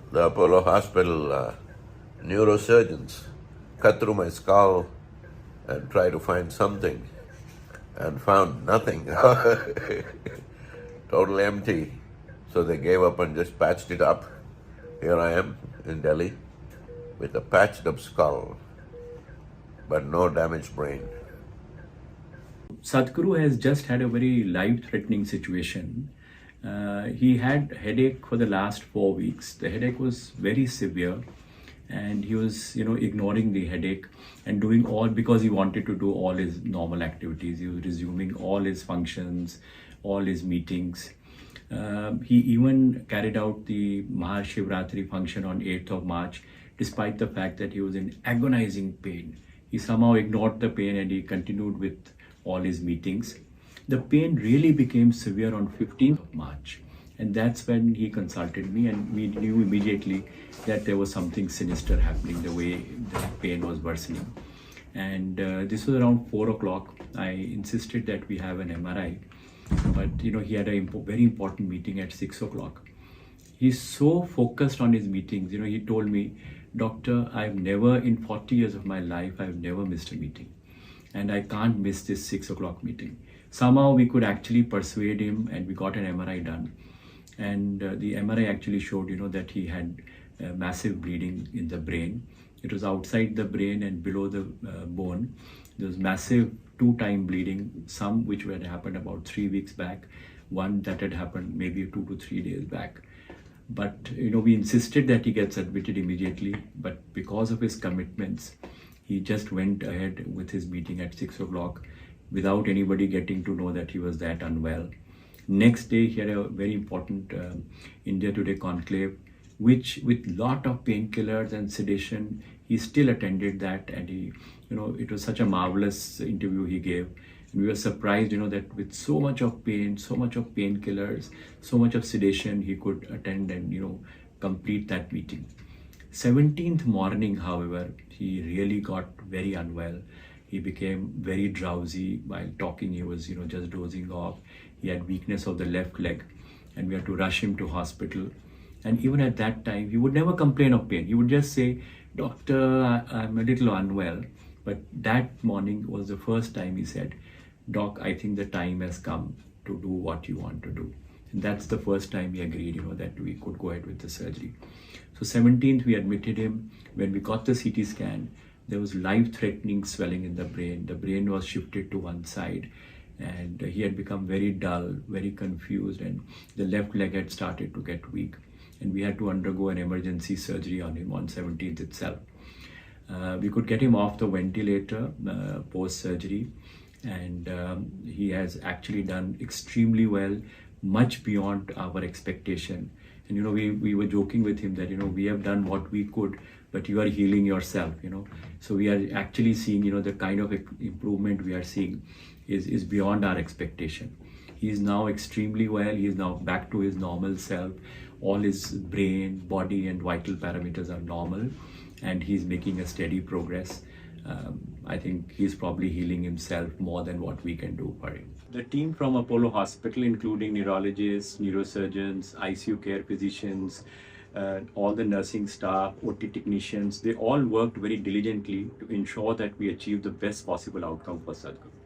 The Apollo Hospital neurosurgeons cut through my skull and tried to find something and found nothing. Total empty. So they gave up and just patched it up. Here I am in Delhi with a patched up skull, but no damaged brain. Sadhguru has just had a very life-threatening situation. He had headache for the last 4 weeks. The headache was very severe, and he was, ignoring the headache and doing all because he wanted to do all his normal activities. He was resuming all his functions, all his meetings. He even carried out the Mahashivratri function on 8th of March, despite the fact that he was in agonizing pain. He somehow ignored the pain and he continued with all his meetings. The pain really became severe on 15th of March. And that's when he consulted me, and we knew immediately that there was something sinister happening, the way the pain was worsening. And this was around 4 o'clock. I insisted that we have an MRI, but he had a very important meeting at 6 o'clock. He's so focused on his meetings. He told me, "Doctor, I've never, in 40 years of my life, I've never missed a meeting. And I can't miss this 6 o'clock meeting." Somehow we could actually persuade him, and we got an MRI done. And the MRI actually showed, that he had massive bleeding in the brain. It was outside the brain and below the bone. There was massive 2-time bleeding, some which had happened about 3 weeks back, one that had happened maybe 2 to 3 days back. But, we insisted that he gets admitted immediately, but because of his commitments, he just went ahead with his meeting at 6 o'clock without anybody getting to know that he was that unwell. Next day, he had a very important India Today conclave, which with lot of painkillers and sedation, he still attended that, and he, it was such a marvelous interview he gave. And we were surprised, that with so much of pain, so much of painkillers, so much of sedation, he could attend and, complete that meeting. 17th morning, however, he really got very unwell. He became very drowsy. While talking, he was, just dozing off. He had weakness of the left leg, and we had to rush him to hospital. And even at that time, he would never complain of pain. He would just say, "Doctor, I'm a little unwell." But that morning was the first time he said, "Doc, I think the time has come to do what you want to do." And that's the first time he agreed, that we could go ahead with the surgery. So 17th, we admitted him. When we got the CT scan, there was life-threatening swelling in the brain. The brain was shifted to one side, and he had become very dull, very confused, and the left leg had started to get weak. And we had to undergo an emergency surgery on him on 17th itself. We could get him off the ventilator post-surgery, and he has actually done extremely well, much beyond our expectation. And we were joking with him that we have done what we could, but you are healing yourself. So we are actually seeing the kind of improvement we are seeing is beyond our expectation. He is now extremely well. He is now back to his normal self. All his brain, body, and vital parameters are normal, and he's making a steady progress. I think he's probably healing himself more than what we can do for him. The team from Apollo Hospital, including neurologists, neurosurgeons, ICU care physicians, all the nursing staff, OT technicians, they all worked very diligently to ensure that we achieve the best possible outcome for Sadhguru.